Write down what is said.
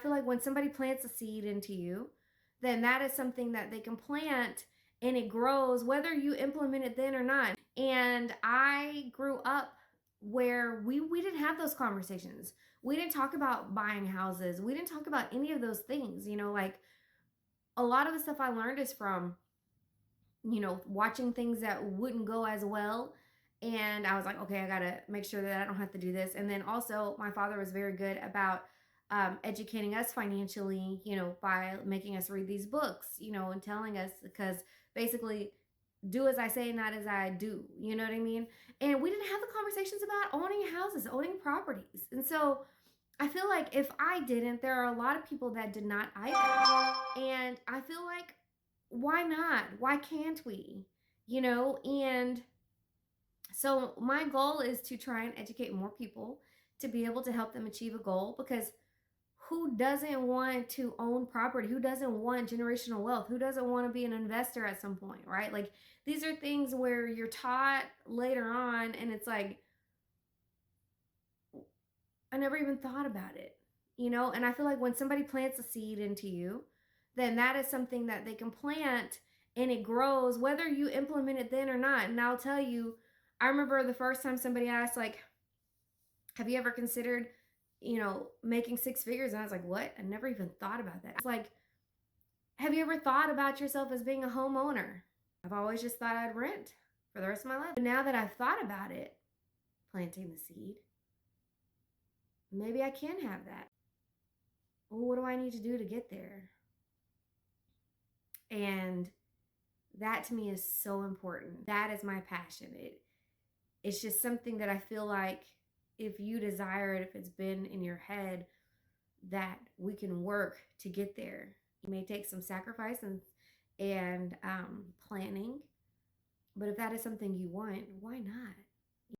feel like when somebody plants a seed into you, then that is something that they can plant and it grows whether you implement it then or not. And I grew up where we didn't have those conversations. We didn't talk about buying houses. We didn't talk about any of those things, like a lot of the stuff I learned is from, watching things that wouldn't go as well. And I was like, okay, I got to make sure that I don't have to do this. And then also, my father was very good about educating us financially, by making us read these books, and telling us, because basically, do as I say, not as I do. You know what I mean? And we didn't have the conversations about owning houses, owning properties. And so I feel like if I didn't, there are a lot of people that did not either. And I feel like, why not? Why can't we? And so my goal is to try and educate more people to be able to help them achieve a goal, because who doesn't want to own property? Who doesn't want generational wealth? Who doesn't want to be an investor at some point, right? Like, these are things where you're taught later on, and it's like, I never even thought about it, And I feel like when somebody plants a seed into you, then that is something that they can plant and it grows whether you implement it then or not. And I'll tell you, I remember the first time somebody asked, like, have you ever considered, making six figures? And I was like, what? I never even thought about that. It's like, have you ever thought about yourself as being a homeowner? I've always just thought I'd rent for the rest of my life. But now that I've thought about it, planting the seed, maybe I can have that. Well, what do I need to do to get there? And that to me is so important. That is my passion. It's just something that I feel like if you desire it, if it's been in your head, that we can work to get there. It may take some sacrifice and planning, but if that is something you want, why not?